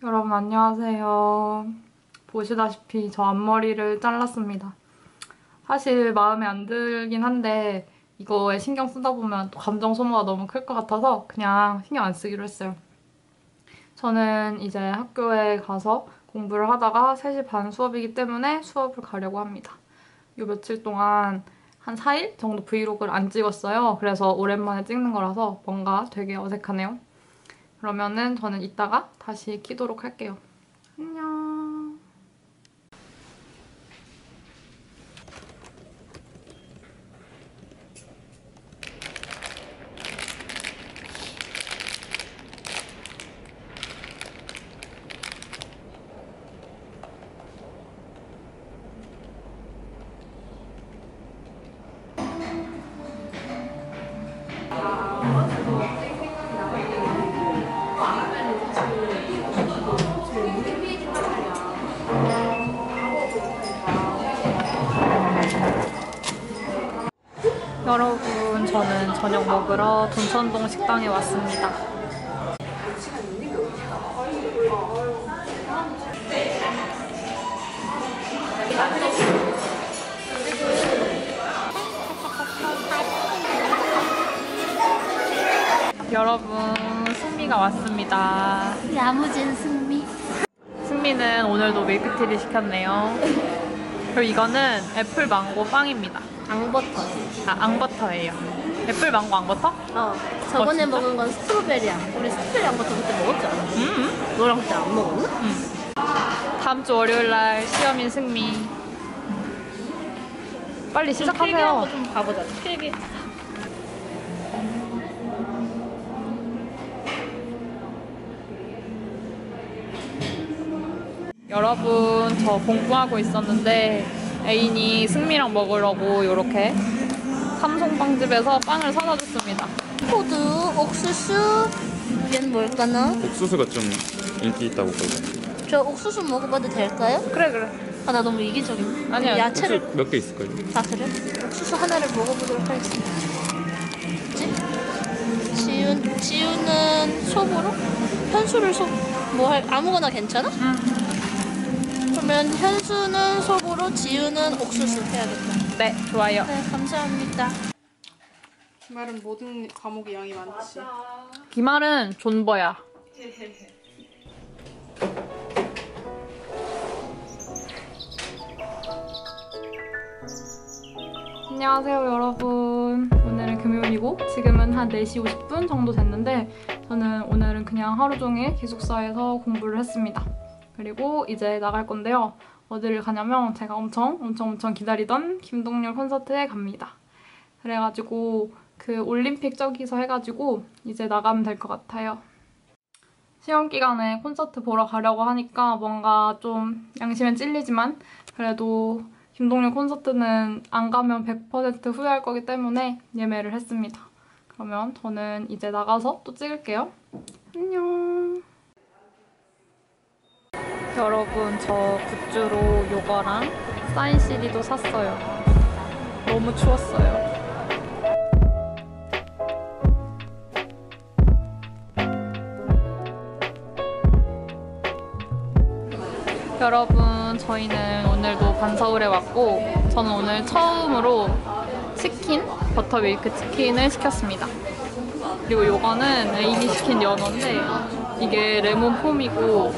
여러분 안녕하세요. 보시다시피 저 앞머리를 잘랐습니다. 사실 마음에 안 들긴 한데 이거에 신경 쓰다 보면 또 감정 소모가 너무 클 것 같아서 그냥 신경 안 쓰기로 했어요. 저는 이제 학교에 가서 공부를 하다가 3시 반 수업이기 때문에 수업을 가려고 합니다. 요 며칠 동안 한 4일 정도 브이로그를 안 찍었어요. 그래서 오랜만에 찍는 거라서 뭔가 되게 어색하네요. 그러면은 저는 이따가 다시 키도록 할게요. 안녕. 여러분, 저는 저녁 먹으러 돈천동 식당에 왔습니다. 여러분, 승미가 왔습니다. 야무진 승미. 승미는 오늘도 밀크티를 시켰네요. 그리고 이거는 애플 망고 빵입니다. 앙버터. 앙버터예요. 애플 망고 앙버터? 저번에 진짜? 먹은 건 스트로베리야. 우리 스트로베리 앙버터 그때 먹었지 않아? 너랑 그때 안 먹었나? 다음 주 월요일날 시험인 승미. 빨리 시작하세요. 한번 좀 봐보자. 필기. 여러분, 저 공부하고 있었는데 애인이 승미랑 먹으려고 이렇게 삼성빵집에서 빵을 사다 줬습니다. 호두, 옥수수. 얘는 뭘까나? 옥수수가 좀 인기 있다고 그러던데. 저 옥수수 먹어봐도 될까요? 그래. 나 너무 이기적이네. 아니야, 야채를. 옥수수 몇 개 있을걸요? 아, 그래? 옥수수 하나를 먹어보도록 하겠습니다. 뭐지? 지우는 속으로? 현수를 아무거나 괜찮아? 그러면 현수는 속으로, 지우는 옥수수 해야겠다. 네, 좋아요. 네, 감사합니다. 기말은 모든 과목의 양이 많지. 기말은 존버야. 안녕하세요, 여러분. 오늘은 금요일이고 지금은 한 4시 50분 정도 됐는데 저는 오늘은 그냥 하루 종일 기숙사에서 공부를 했습니다. 그리고 이제 나갈 건데요. 어디를 가냐면 제가 엄청 기다리던 김동률 콘서트에 갑니다. 그래가지고 그 올림픽 저기서 해가지고 이제 나가면 될 것 같아요. 시험 기간에 콘서트 보러 가려고 하니까 뭔가 좀 양심에 찔리지만 그래도 김동률 콘서트는 안 가면 100% 후회할 거기 때문에 예매를 했습니다. 그러면 저는 이제 나가서 또 찍을게요. 안녕. 여러분, 저 굿즈로 요거랑 사인 CD도 샀어요. 너무 추웠어요. 여러분, 저희는 오늘도 반서울에 왔고 저는 오늘 처음으로 치킨, 버터 밀크 치킨을 시켰습니다. 그리고 요거는 애인이 시킨 연어인데 이게 레몬 폼이고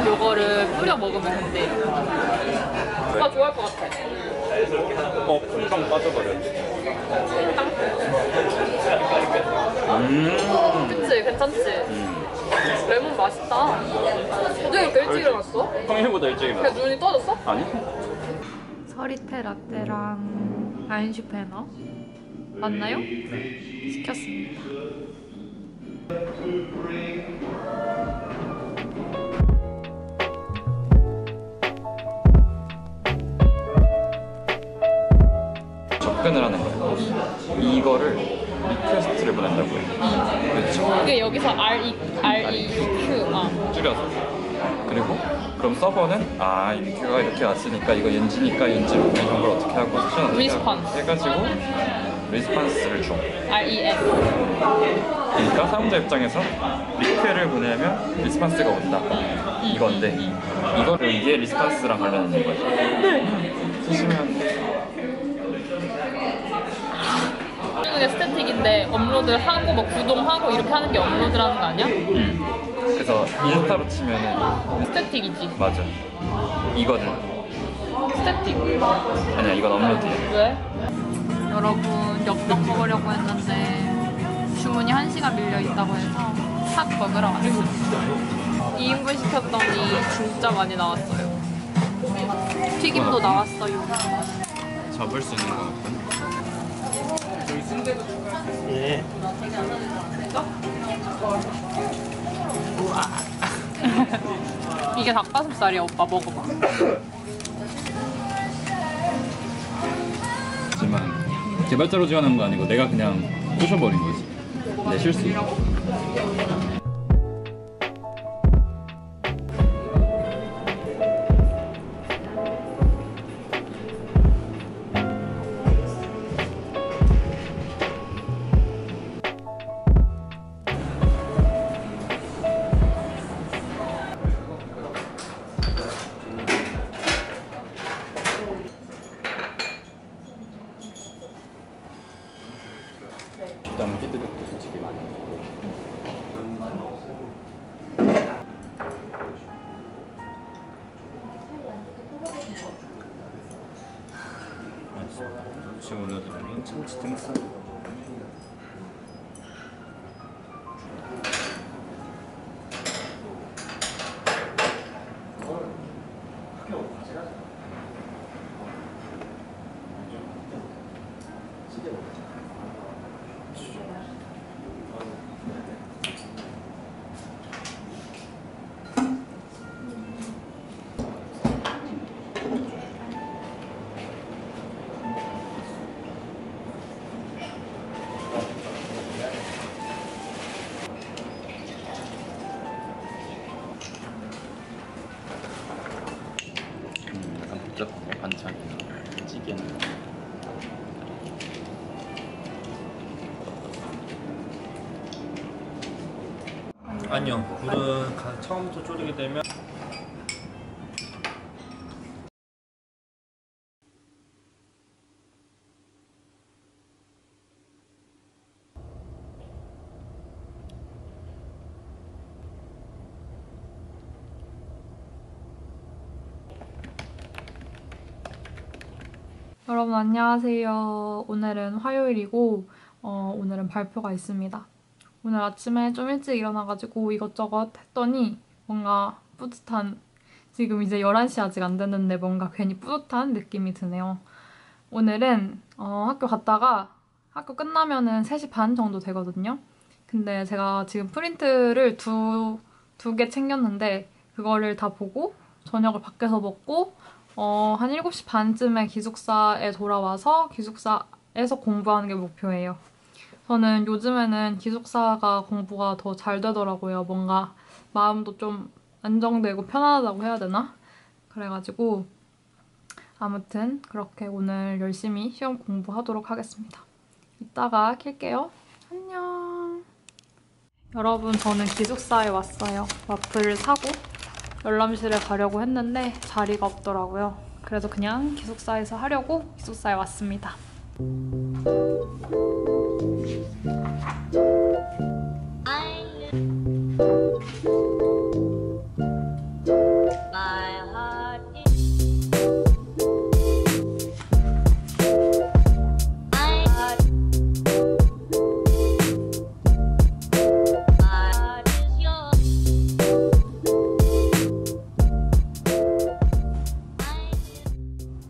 요거를 뿌려 먹으면 된대. 오빠 좋아할 것 같아. 콩감 빠져버려. 그치? 괜찮지? 레몬 맛있다. 어제 이렇게 일찍 일어났어? 평일보다 일찍 일어나. 그냥 눈이 떠졌어? 아니? 서리태 라떼랑 아인슈페너 맞나요? 시켰습니다. 접근을 하는 거예요. 이거를 리퀘스트를 보낸다고요. 그렇죠? 이게 여기서 REQ 줄여서. 그리고 그럼 서버는 이 큐가 이렇게 왔으니까 이거 연지니까 연지로 이런 걸 어떻게 하고 수준 어떻게 리스폰. 하고 해가지고 리스판스를 줘. RES. 그러니까 사용자 입장에서 리퀘를 보내면 리스판스가 온다. 이건데 이거를 이게 리스판스랑 관련 있는 거죠. 네. 쓰시면 이게 스태틱인데 업로드를 하고 뭐 구동하고 이렇게 하는 게 업로드라는 거 아니야? 그래서 인스타로 치면은 스태틱이지. 맞아. 이거는 스태틱. 아니야, 이건 업로드야. 왜? 여러분 엽떡 먹으려고 했는데 주문이 1시간 밀려 있다고 해서 싹 먹으러 왔어요. 2인분 시켰더니 진짜 많이 나왔어요. 튀김도 나왔어요. 접을 수 있는 거 같군. 예. 이게 닭가슴살이야. 오빠 먹어봐. 하지만 개발자로 지원한 거 아니고 내가 그냥 부셔버린 거지. 내 실수. 일단 피드백도 솔직히 많이. 지금 오늘은 참치 등살. 약간 복잡하네. 반찬이나 찌개는. 아니요, 불은 처음부터 졸이게 되면 여러분 안녕하세요. 오늘은 화요일이고 오늘은 발표가 있습니다. 오늘 아침에 좀 일찍 일어나가지고 이것저것 했더니 뭔가 뿌듯한, 지금 이제 11시 아직 안 됐는데 뭔가 괜히 뿌듯한 느낌이 드네요. 오늘은 학교 갔다가 학교 끝나면은 3시 반 정도 되거든요. 근데 제가 지금 프린트를 두 개 챙겼는데 그거를 다 보고 저녁을 밖에서 먹고 한 7시 반쯤에 기숙사에 돌아와서 기숙사에서 공부하는 게 목표예요. 저는 요즘에는 기숙사가 공부가 더 잘 되더라고요. 뭔가 마음도 좀 안정되고 편안하다고 해야 되나? 그래가지고 아무튼 그렇게 오늘 열심히 시험 공부하도록 하겠습니다. 이따가 킬게요. 안녕. 여러분 저는 기숙사에 왔어요. 와플을 사고 열람실에 가려고 했는데 자리가 없더라고요. 그래서 그냥 기숙사에서 하려고 기숙사에 왔습니다.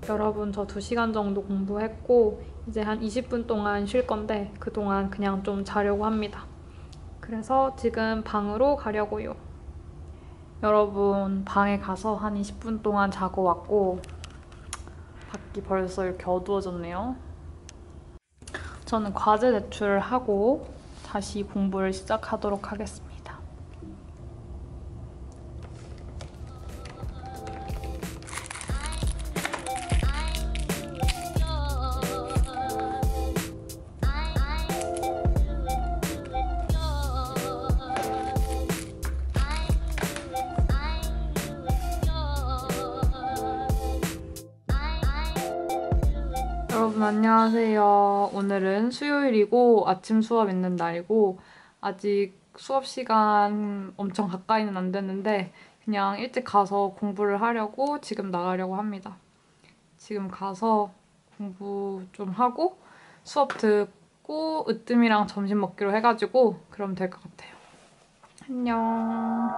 여러분 저 2시간 정도 공부했고 이제 한 20분 동안 쉴 건데 그동안 그냥 좀 자려고 합니다. 그래서 지금 방으로 가려고요. 여러분 방에 가서 한 20분 동안 자고 왔고 밖이 벌써 이렇게 어두워졌네요. 저는 과제 제출을 하고 다시 공부를 시작하도록 하겠습니다. 여러분 안녕하세요. 오늘은 수요일이고 아침 수업 있는 날이고 아직 수업 시간 엄청 가까이는 안 됐는데 그냥 일찍 가서 공부를 하려고 지금 나가려고 합니다. 지금 가서 공부 좀 하고 수업 듣고 으뜸이랑 점심 먹기로 해가지고 그럼 될 것 같아요. 안녕.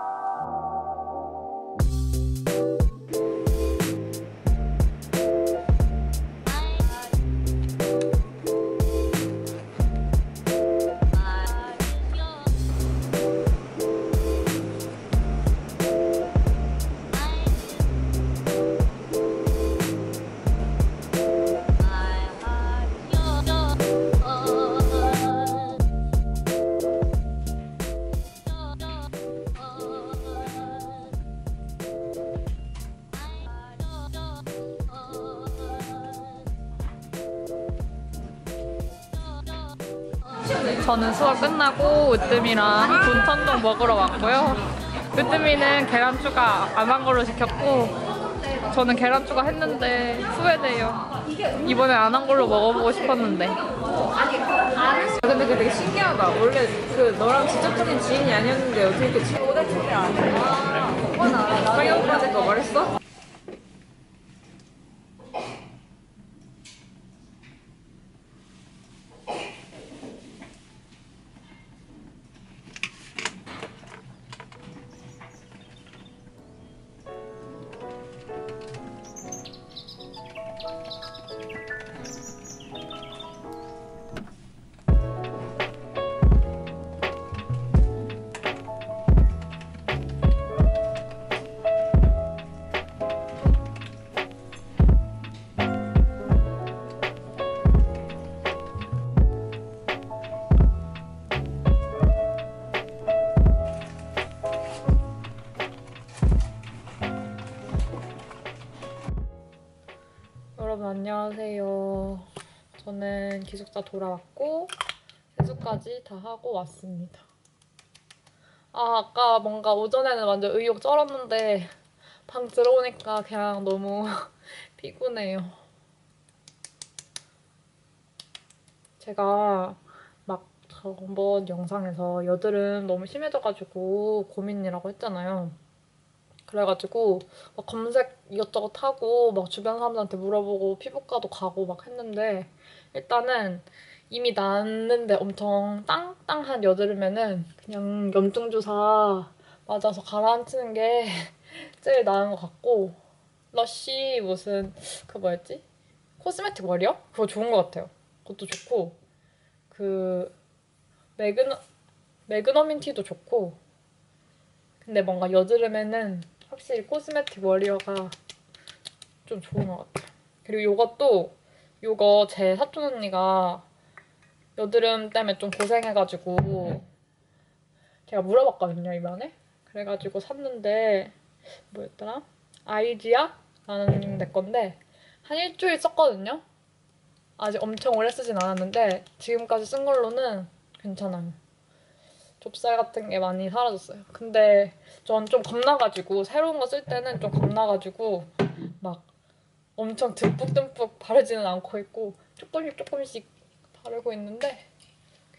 저는 수업 끝나고 으뜸이랑 돈천동 먹으러 왔고요. 으뜸이는 계란 추가 안 한 걸로 시켰고 저는 계란 추가 했는데 후회돼요. 이번에 안 한 걸로 먹어보고 싶었는데. 근데 그게 되게 신기하다. 원래 그 너랑 직접적인 지인이 아니었는데 어떻게 이렇게 친구들끼리 아니야? 오빠나 장현 오빠한테 거 말했어? 여러분 안녕하세요. 저는 기숙사 돌아왔고 세수까지 다 하고 왔습니다. 아까 뭔가 오전에는 완전 의욕 쩔었는데 방 들어오니까 그냥 너무 피곤해요. 제가 막 저번 영상에서 여드름 너무 심해져가지고 고민이라고 했잖아요. 그래가지고 막 검색 이것저것 하고 막 주변 사람들한테 물어보고 피부과도 가고 막 했는데 일단은 이미 났는데 엄청 땅땅한 여드름에는 그냥 염증 주사 맞아서 가라앉히는 게 제일 나은 것 같고 러쉬 무슨 그 뭐였지? 코스메틱 워리어? 그거 좋은 것 같아요. 그것도 좋고 그 매그너민 티도 좋고 근데 뭔가 여드름에는 확실히 코스메틱 워리어가 좀 좋은 것 같아요. 그리고 요거 제 사촌 언니가 여드름 때문에 좀 고생해가지고 제가 물어봤거든요, 이번에. 그래가지고 샀는데 뭐였더라? 아이지아라는 내 건데 한 일주일 썼거든요? 아직 엄청 오래 쓰진 않았는데 지금까지 쓴 걸로는 괜찮아요. 좁쌀 같은 게 많이 사라졌어요. 근데 전 좀 겁나가지고 새로운 거 쓸 때는 좀 겁나가지고 막 엄청 듬뿍듬뿍 바르지는 않고 있고 조금씩 바르고 있는데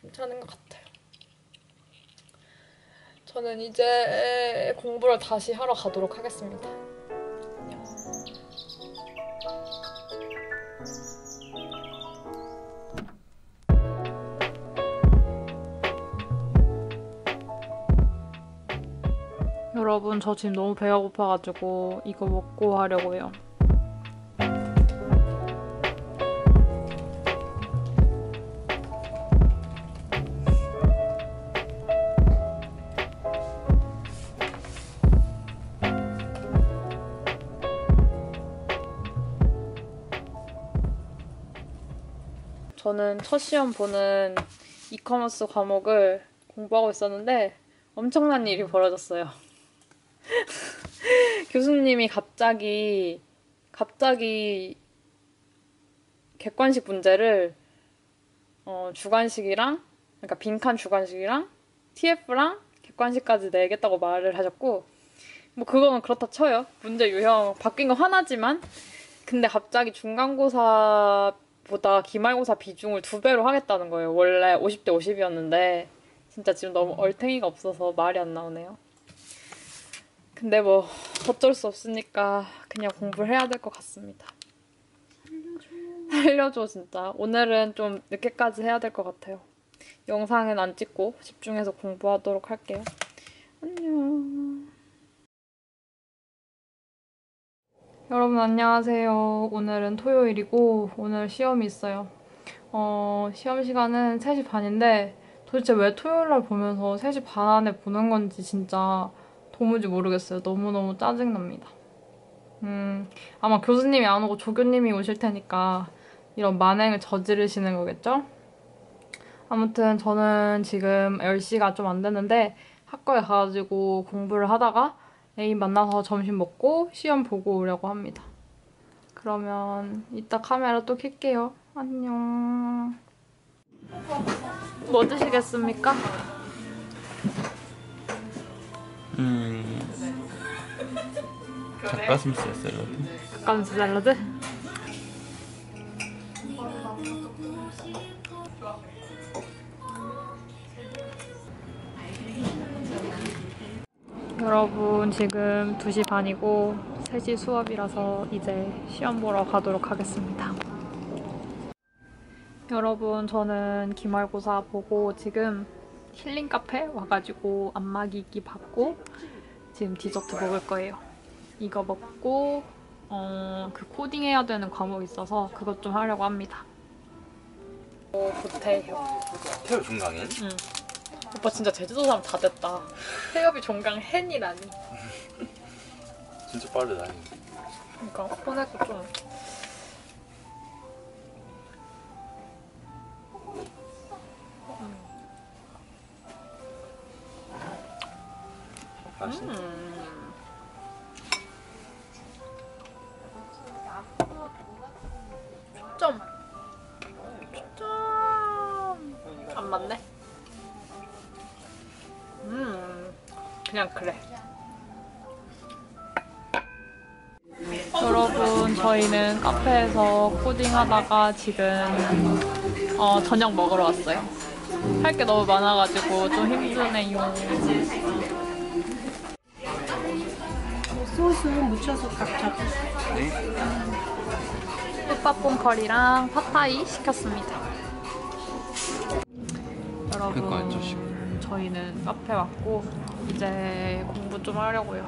괜찮은 것 같아요. 저는 이제 공부를 다시 하러 가도록 하겠습니다. 안녕. 여러분 저 지금 너무 배가 고파가지고 이거 먹고 하려고요. 저는 첫 시험 보는 이커머스 과목을 공부하고 있었는데 엄청난 일이 벌어졌어요. 교수님이 갑자기 객관식 문제를 주관식이랑 그러니까 빈칸 주관식이랑 TF랑 객관식까지 내겠다고 말을 하셨고 뭐 그거는 그렇다 쳐요. 문제 유형 바뀐 거 화나지만 근데 갑자기 중간고사 보다 기말고사 비중을 2배로 하겠다는 거예요. 원래 50대 50이었는데 진짜 지금 너무 얼탱이가 없어서 말이 안 나오네요. 근데 뭐 어쩔 수 없으니까 그냥 공부를 해야 될 것 같습니다. 살려줘 진짜. 오늘은 좀 늦게까지 해야 될 것 같아요. 영상은 안 찍고 집중해서 공부하도록 할게요. 안녕. 여러분 안녕하세요. 오늘은 토요일이고 오늘 시험이 있어요. 시험 시간은 3시 반인데 도대체 왜 토요일날 보면서 3시 반 안에 보는 건지 진짜 도무지 모르겠어요. 너무너무 짜증납니다. 아마 교수님이 안 오고 조교님이 오실 테니까 이런 만행을 저지르시는 거겠죠? 아무튼 저는 지금 10시가 좀 안 됐는데 학교에 가가지고 공부를 하다가 애인 만나서 점심 먹고 시험 보고 오려고 합니다. 그러면 이따 카메라 또 켤게요. 안녕. 뭐 드시겠습니까? 닭가슴살 샐러드. 닭가슴살 샐러드? 여러분 지금 2시 반이고 3시 수업이라서 이제 시험 보러 가도록 하겠습니다. 여러분 저는 기말고사 보고 지금 힐링 카페 와가지고 안마기기 받고 지금 디저트 먹을 거예요. 이거 먹고 그 코딩 해야 되는 과목이 있어서 그것 좀 하려고 합니다. 고태협. 태우 중강인? 응. 오빠 진짜 제주도 사람 다 됐다. 태엽이 종강 헨이라니. 진짜 빠르다. 그러니까 폰에서 좀 맛있네. 초점. 안 맞네. 그냥 그래. 여러분 저희는 카페에서 코딩하다가 지금 저녁 먹으러 왔어요. 할 게 너무 많아가지고 좀 힘드네요. 소스 묻혀서 각자. 흑밥봉 커리랑 팟타이 시켰습니다. 여러분 저희는 카페 왔고 이제 공부 좀 하려고요.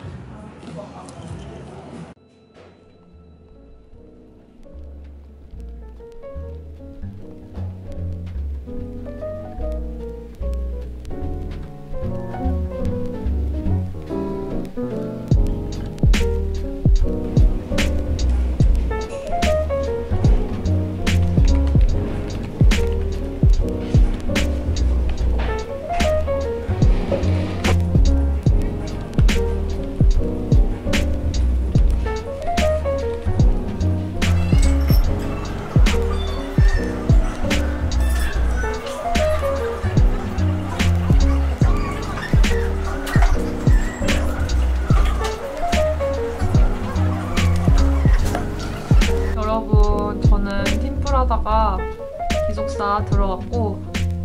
여러분 저는 팀플 하다가 기숙사 들어갔고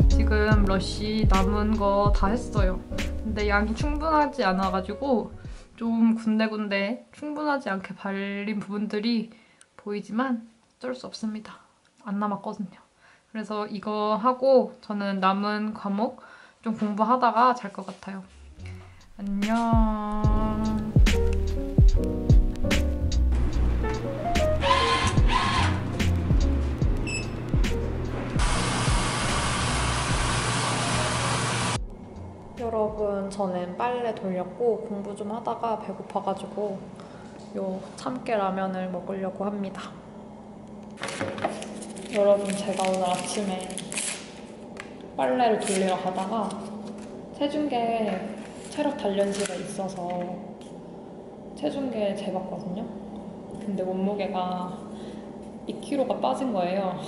지금 러쉬 남은 거 다 했어요. 근데 양이 충분하지 않아가지고 좀 군데군데 충분하지 않게 발린 부분들이 보이지만 어쩔 수 없습니다. 안 남았거든요. 그래서 이거 하고 저는 남은 과목 좀 공부하다가 잘 것 같아요. 안녕. 여러분 저는 빨래 돌렸고 공부 좀 하다가 배고파가지고 요 참깨 라면을 먹으려고 합니다. 여러분 제가 오늘 아침에 빨래를 돌리러 가다가 체중계 체력 단련실에 있어서 체중계 재봤거든요. 근데 몸무게가 2kg가 빠진 거예요.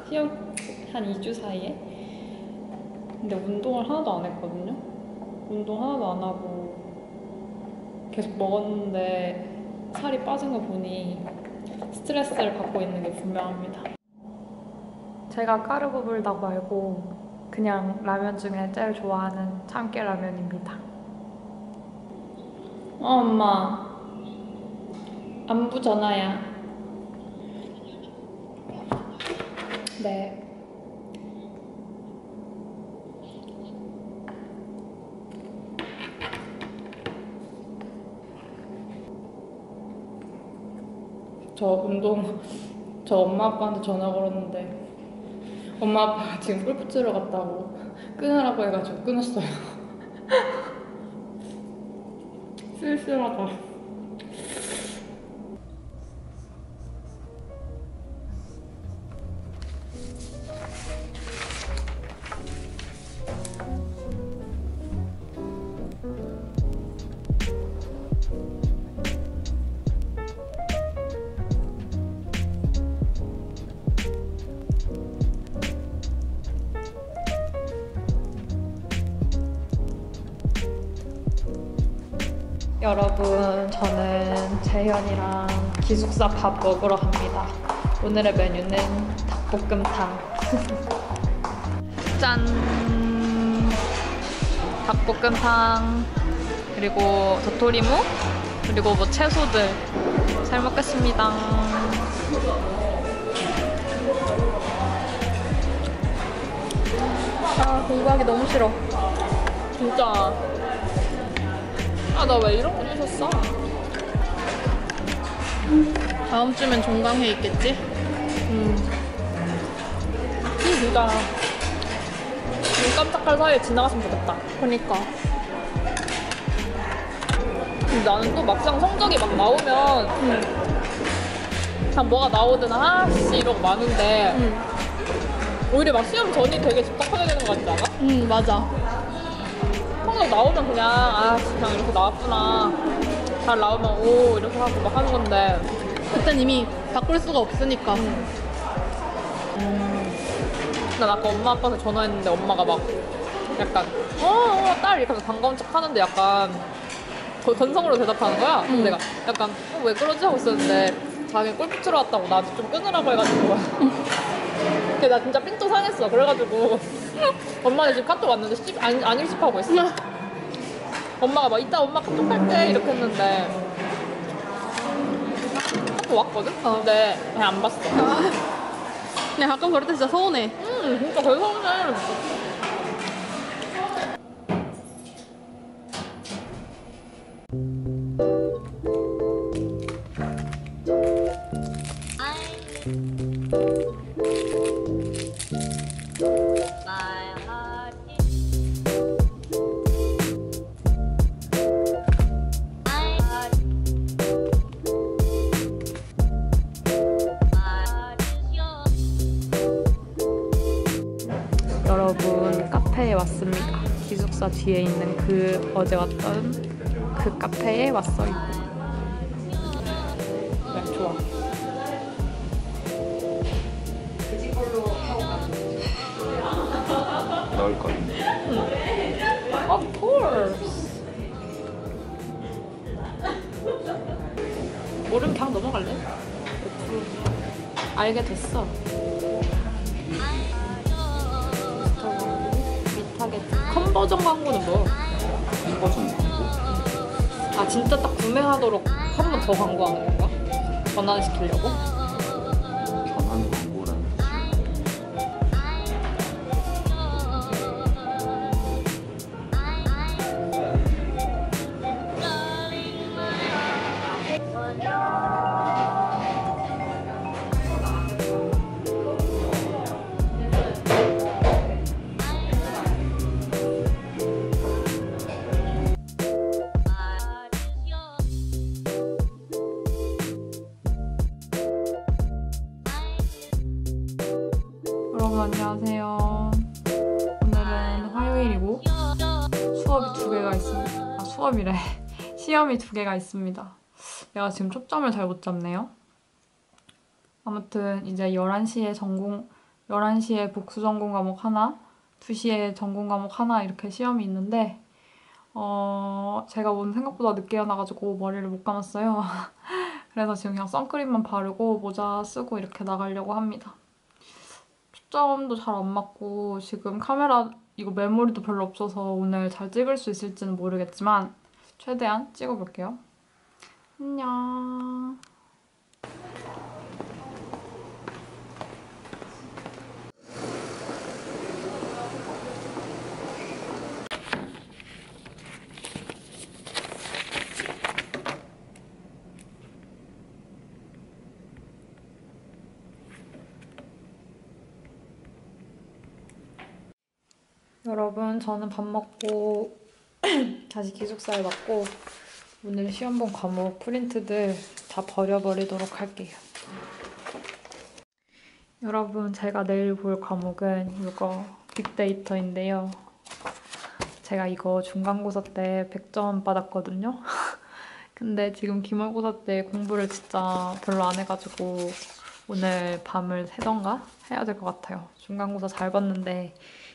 시험 한 2주 사이에. 근데 운동을 하나도 안 했거든요. 운동 하나도 안 하고 계속 먹었는데 살이 빠진 거 보니 스트레스를 받고 있는 게 분명합니다. 제가 까르보불닭 말고 그냥 라면 중에 제일 좋아하는 참깨 라면입니다. 엄마. 안부 전화야. 네. 저 엄마 아빠한테 전화 걸었는데 엄마 아빠가 지금 골프 치러 갔다고 끊으라고 해가지고 끊었어요. 쓸쓸하다. 여러분, 저는 재현이랑 기숙사 밥 먹으러 갑니다. 오늘의 메뉴는 닭볶음탕. 짠! 닭볶음탕, 그리고 도토리묵, 그리고 뭐 채소들. 잘 먹겠습니다. 아, 공부하기 너무 싫어. 진짜. 아, 나 왜 이런 거 주셨어? 다음 주면 종강회 있겠지? 진짜 눈 깜짝할 사이에 지나갔으면 좋겠다. 그러니까. 근데 나는 또 막상 성적이 막 나오면 그냥 뭐가 나오든 아씨 이러고 마는데 오히려 막 시험 전이 되게 집착하게 되는 거 같지 않아? 맞아. 성적 나오면 그냥 그냥 이렇게 나왔구나, 잘 나오면 오 이렇게 하고 막 하는 건데 그땐 이미 바꿀 수가 없으니까. 난 아까 엄마 아빠한테 전화했는데 엄마가 막 약간 딸 이렇게 하면서 반가운 척 하는데 약간 거의 건성으로 대답하는 거야. 그래서 내가 약간 왜 그러지 하고 있었는데 자기 골프 치러 왔다고 나한테 좀 끊으라고 해가지고 근데 나 진짜 삔또 상했어. 그래가지고 엄마는 지금 카톡 왔는데 안 일십하고 있어. 엄마가 막 이따 엄마 카톡 할게 이렇게 했는데 카톡 왔거든? 근데 그냥 안 봤어. 그냥 가끔 그럴 때 진짜 서운해. 진짜 되게 서운해. 여러분, 카페에 왔습니다. 기숙사 뒤에 있는 그 어제 왔던 그 카페에 왔어요. 네, 좋아. 넣을 건데. Of course. 모르면 그냥 넘어갈래? 알게 됐어. 미타게티 컨버전 광고는 뭐? 컨버전 광고? 아, 진짜 딱 구매하도록 한 번 더 광고하는 건가? 전환시키려고? 전환 광고라는 여러분, 안녕하세요. 오늘은 화요일이고 수업이 2개가 있습니다. 아, 수업이래. 시험이 2개가 있습니다. 내가 지금 초점을 잘 못 잡네요. 아무튼 이제 11시에 복수 전공 과목 하나, 2시에 전공 과목 하나 이렇게 시험이 있는데 제가 오늘 생각보다 늦게 일어나가지고 머리를 못 감았어요. 그래서 지금 그냥 선크림만 바르고 모자 쓰고 이렇게 나가려고 합니다. 초점도 잘 안 맞고 지금 카메라 이거 메모리도 별로 없어서 오늘 잘 찍을 수 있을지는 모르겠지만 최대한 찍어볼게요. 안녕. 여러분, 저는 밥 먹고 다시 기숙사에 왔고 오늘 시험 본 과목 프린트들 다 버려버리도록 할게요. 여러분, 제가 내일 볼 과목은 이거 빅데이터인데요. 제가 이거 중간고사 때 100점 받았거든요. 근데 지금 기말고사 때 공부를 진짜 별로 안 해가지고 오늘 밤을 새던가 해야 될 것 같아요. 중간고사 잘 봤는데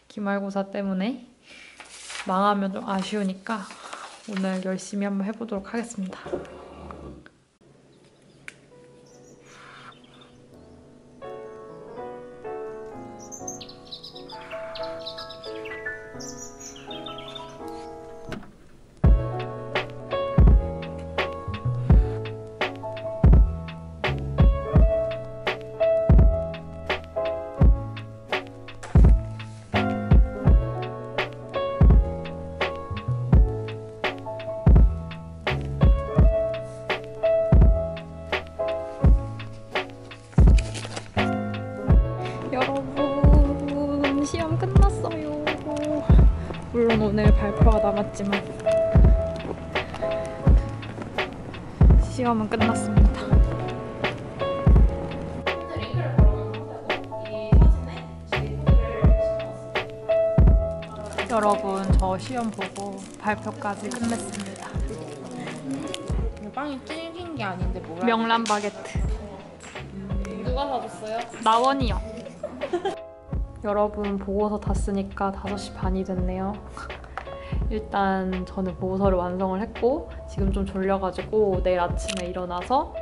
기말고사 때문에 망하면 좀 아쉬우니까 오늘 열심히 한번 해보도록 하겠습니다. 여러분, 시험 끝났어요. 물론 오늘 발표가 남았지만 시험은 끝났습니다. 여러분, 저 시험 보고 발표까지 끝냈습니다. 빵이 질긴 게 아닌데 뭐라? 명란 바게트. 누가 사줬어요? 나원이요. 여러분, 보고서 다 쓰니까 5시 반이 됐네요. 일단 저는 보고서를 완성을 했고 지금 좀 졸려가지고 내일 아침에 일어나서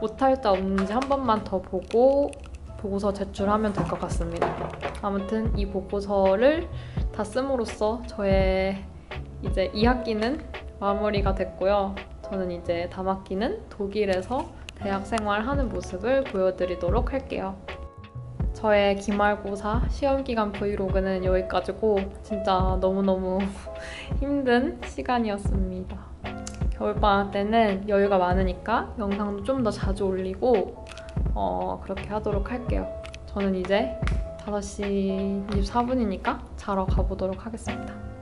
오탈자 없는지 한 번만 더 보고 보고서 제출하면 될 것 같습니다. 아무튼 이 보고서를 다 씀으로써 저의 이제 2학기는 마무리가 됐고요. 저는 이제 다음 학기는 독일에서 대학 생활하는 모습을 보여드리도록 할게요. 저의 기말고사 시험기간 브이로그는 여기까지고 진짜 너무너무 힘든 시간이었습니다. 겨울방학 때는 여유가 많으니까 영상도 좀 더 자주 올리고 그렇게 하도록 할게요. 저는 이제 5시 24분이니까 자러 가보도록 하겠습니다.